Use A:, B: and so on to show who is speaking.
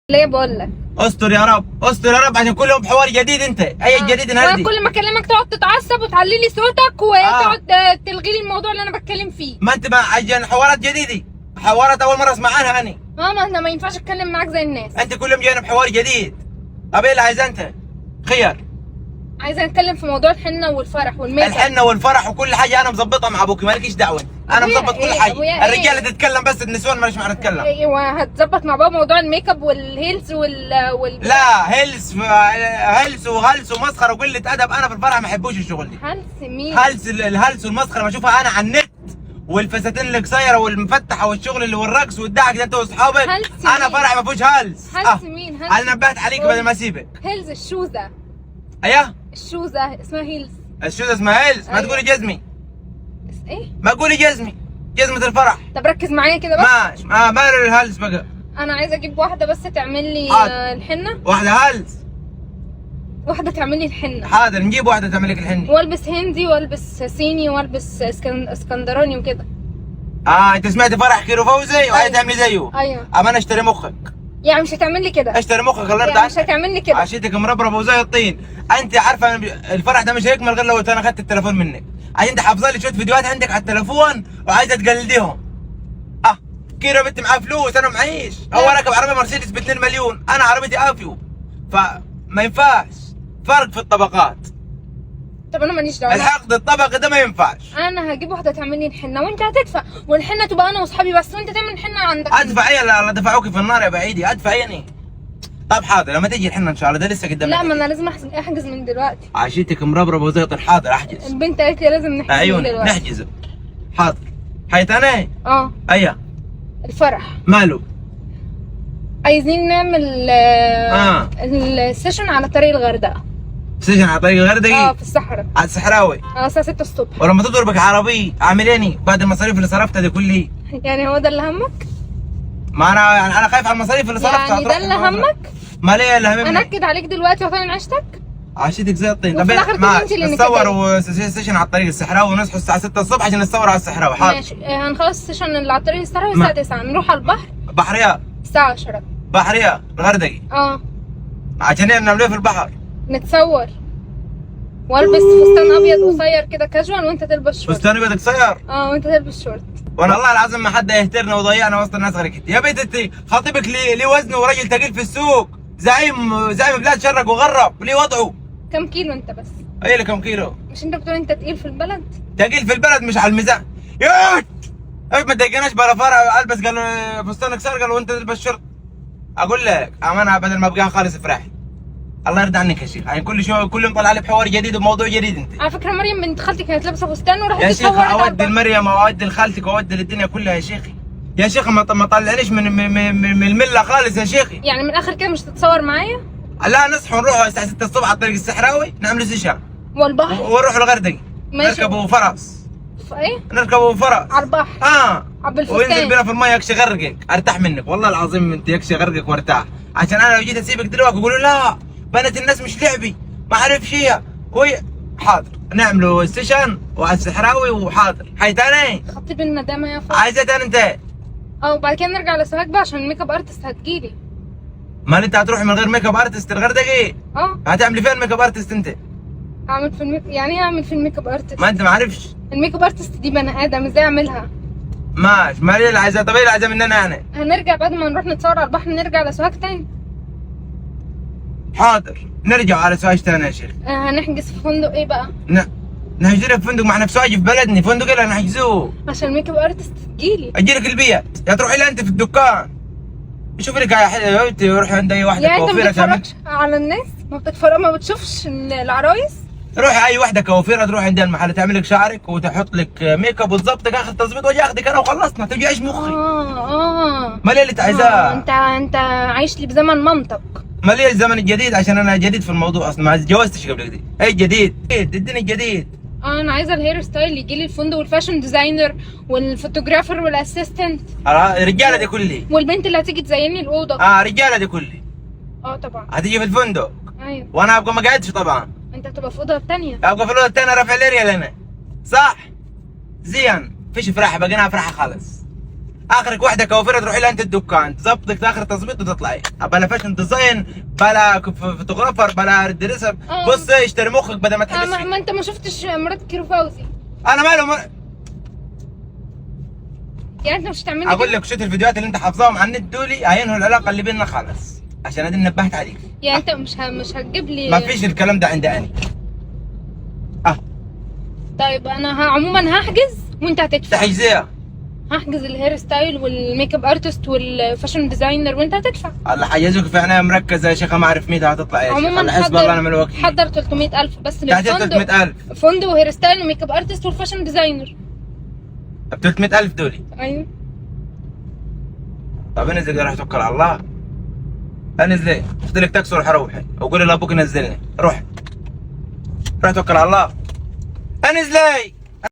A: ليه بقول لك؟
B: استر يا رب، استر يا رب، عشان كل يوم حوار جديد. انت اي جديد نهدي.
A: كل ما اكلمك تقعد تتعصب وتعلي لي صوتك وتقعد تلغي لي الموضوع اللي انا بتكلم فيه.
B: ما انت ما عشان حوارات جديده، حوارات اول مره اسمع عنها انا.
A: ماما انا ما ينفعش اتكلم معاك زي الناس.
B: انت كل يوم جاينا بحوار جديد. طب ايه اللي عايز انت؟ خير.
A: عايزه نتكلم في موضوع الحنه والفرح والميك اب.
B: الحنه والفرح وكل حاجه انا مظبطها مع ابوك، مالكيش دعوه. انا مظبط كل حاجه. الرجاله تتكلم بس النسوان ماليش معنى تتكلم.
A: ايوه هتظبط مع بابا موضوع الميك اب والهيلز
B: لا هلس وهلس ومسخره وقله ادب. انا في الفرح ما احبوش الشغل دي.
A: هلس مين؟
B: الهلس والمسخره ما اشوفها انا على النت، والفساتين القصيره والمفتحه والشغل اللي والرقص والدعك ده انت واصحابك. انا فرح ما فيهوش هلس.
A: هلس مين؟ هلس
B: انا نبهت عليك بدل ما اسيبك.
A: هيلز الشوزه.
B: ايوه
A: الشوزه اسمها هيلز.
B: الشوزه اسمها هيلز. ما
A: أيوة.
B: تقولي جزمي.
A: ايه؟
B: ما تقولي جزمي، جزمه الفرح.
A: طب ركز معايا كده بس.
B: ماشي. ما الهلس بقى.
A: انا عايزه اجيب واحده بس تعمل لي الحنه.
B: واحده هلس.
A: واحده تعمل لي الحنه.
B: حاضر نجيب واحده تعمل لك الحنه.
A: والبس هندي والبس صيني والبس اسكندراني وكده.
B: انت سمعت فرح كيرو فوزي وعايز تعملي زيه؟
A: ايوه.
B: اما انا اشتري مخك.
A: يعني مش هتعمل لي كده؟
B: اشتري مخك الله يرضى
A: يعني
B: عنك.
A: مش هتعمل لي كده؟
B: عشيتك مربربه وزي الطين. انت عارفه الفرح ده مش هيكمل غير لو انا اخذت التليفون منك، عشان انت حافظه لي شويه فيديوهات عندك على التليفون وعايزه تقلديهم. كيرو بنت معاه فلوس انا معيش. هو راكب عربيه مرسيدس ب 2 مليون، انا عربيتي افيو. فما ينفعش، فرق في الطبقات.
A: طب انا ماليش دعوه.
B: الحقد الطبقي ده ما ينفعش.
A: انا هجيب واحده تعمل لي الحنه وانت هتدفع، والحنه تبقى انا واصحابي بس، وانت تعمل الحنه عندك.
B: ادفعي لا دفعوك في النار يا بعيدي، ادفعيني. طب حاضر لما تيجي الحنه ان شاء الله، ده لسه قدامنا.
A: لا ما انا لازم احجز من دلوقتي.
B: عشيتك مربربه وزي الطين. حاضر احجز.
A: البنت قالت لي لازم نحجز
B: ايوه
A: من دلوقتي.
B: نحجز. حاضر. حيتاني. ايوه.
A: الفرح
B: ماله؟
A: عايزين نعمل السيشن على طريق الغردقه.
B: سجن على طريق الغردقه؟
A: في الصحراء.
B: على الصحراوي.
A: الساعه 6 الصبح.
B: ولما تضربك عربيه اعمليني بعد المصاريف اللي صرفتها دي كلها.
A: يعني هو ده اللي همك؟
B: ما انا خايف على المصاريف اللي صرفتها.
A: يعني ده اللي همك؟
B: ما ليه اللي همني؟
A: انكد عليك دلوقتي وطين عيشتك؟
B: عشيتك زي الطين.
A: طب
B: نتصور سيشن على الطريق الصحراوي ونصحوا الساعه 6 الصبح عشان نتصور على الصحراوي. حاضر
A: ماشي. هنخلص السيشن اللي على الطريق الصحراوي الساعه 9، نروح على البحر.
B: بحرية
A: الساعه 10.
B: بحرية الغردقه. عشان نعمل ايه في البحر؟
A: نتصور والبس فستان ابيض قصير كده كاجوال وانت تلبس شورت.
B: فستان ابيض قصير؟
A: وانت تلبس شورت.
B: وانا الله العظيم ما حد يهترنا وضيعنا وسط الناس غيرك انت. يا بنت انت خطيبك ليه وزنه وراجل تقيل في السوق، زعيم بلاد شرق وغرب، ليه وضعه؟
A: كم كيلو انت بس؟
B: ايه اللي كم كيلو؟
A: مش انت بتقول انت تقيل في البلد؟
B: تقيل في البلد مش على الميزان. يوت ما تضايقناش بلا فرع. البس قال فستان قصير قال وانت تلبس شورت. اقول لك امانه بدل ما ابقاها خالص فرحت. الله يرضى عنك يا شيخ، يعني كل يوم طلع لي بحوار جديد وموضوع جديد. انت
A: على فكره مريم بنت خالتي كانت لابسه فستان وراحت
B: يا شيخ اودي لمريم واودي لخالتك واودي للدنيا كلها يا شيخي. يا شيخ ما طلعنيش من المله خالص يا شيخي.
A: يعني من الاخر كده مش تتصور معايا؟
B: لا نصحى نروح الساعه 6 الصبح على الطريق الصحراوي نعملوا سيشن
A: والبحر
B: ونروح الغردقه. نركبوا فرس.
A: ايه؟
B: نركبوا فرس
A: على البحر. بالفستان.
B: وينزل بينا في الماء يكشي غرقك. ارتاح منك والله العظيم انت يكشي غرقك وارتاح. عشان انا لو جيت اسيبك دلوقتي يقولوا لا بنات الناس مش لعبي ما اعرف شيء. حاضر نعملوا سيشن وعلى الصحراوي. وحاضر حيتاني
A: خطيب الندامه يا فندم.
B: عايزه تاني انت؟
A: وبعد كده نرجع لسوهاج بقى عشان الميك اب ارتست هتجيلي.
B: ما انت هتروحي من غير ميك اب ارتست الغردقه؟ هتعملي فين ميك اب ارتست انت؟
A: اعمل في يعني ايه اعمل في الميك اب ارتست؟
B: ما انت ما عارفش
A: الميك اب ارتست دي بني ادم، ازاي اعملها؟
B: ماشي. ما هي اللي عايزاه. طب ايه اللي عايزاه مننا انا؟
A: هنرجع بعد ما نروح نتصور على البحر نرجع لسوهاج تاني.
B: حاضر نرجع على سوهاج تاني يا شيخ.
A: هنحجز في فندق ايه بقى؟
B: نحجز في فندق. ما احنا في سوهاج في بلدنا، فندق ايه اللي هنحجزوه؟
A: عشان الميك اب ارتست تجيلي.
B: اجيلك البيت يا تروحي لها انت في الدكان. شوف لك يا حبيبتي روحي عند اي واحده كوافيره.
A: انت ما بتتفرجش على الناس؟ ما بتشوفش العرايس؟
B: روحي اي واحده كوافيره تروحي عند المحل تعمل لك شعرك وتحط لك ميك اب وتظبطك اخر تظبيط واجي اخدك انا وخلصنا. تبي ايش مخي؟ ما ليه اللي انت عايزاه؟
A: انت عايش لي بزمن مامتك.
B: ما ليه الزمن الجديد؟ عشان انا جديد في الموضوع اصلا، ما اتجوزتش قبل كده. اي جديد اديني الجديد.
A: انا عايزه الهير ستايل يجي لي الفندق والفاشن ديزاينر والفوتوغرافر والاسيستنت.
B: الرجاله دي كلها
A: والبنت اللي هتيجي تزيني الاوضه.
B: رجاله دي كلها.
A: طبعا
B: هتيجي في الفندق.
A: ايوه.
B: وانا ابقى ما قاعدش طبعا.
A: انت هتبقى في الاوضه الثانيه.
B: ابقى في الاوضه الثانيه رافع الاريال انا. صح؟ زين. فيش فرحه بقينا فرحه خالص. اخرك واحده كوافيره تروحي لها انت الدكان تظبطك اخر تظبيط وتطلعي. بلا فاشن ديزاين، بلا فوتوغرافر، بلا دريسر. بص اشتري مخك بدل ما تحبس
A: ما انت ما شفتش مرات كيرو فوزي؟
B: انا ماله
A: يعني انت مش هتعمل لي
B: اقول لك شفت الفيديوهات اللي انت حافظاهم على النت دولي هينهوا العلاقه اللي بيننا خالص، عشان ادي نبهت عليك.
A: يعني انت مش هتجيب لي؟
B: ما فيش الكلام ده عندي انا.
A: طيب انا عموما هحجز وانت هتدفع.
B: تحجزيها.
A: هحجز الهير ستايل والميك اب ارتست والفاشن ديزاينر وانت هتدفع.
B: الله حيزوك في عناية مركزه يا شيخه، ما اعرف ميتها هتطلع ايش.
A: عموما
B: حسب الله ونعم الوكيل.
A: حضر 300,000 بس
B: تحجز
A: للفندق.
B: 300,000
A: فندق وهير ستايل وميك اب ارتست والفاشن ديزاينر
B: ب 300,000 دولي.
A: ايوه.
B: طب انزل روح توكل على الله. انزلي قلت لك تاكسي روح روحي وقولي لابوك نزلني. روح توكل على الله. انزلي.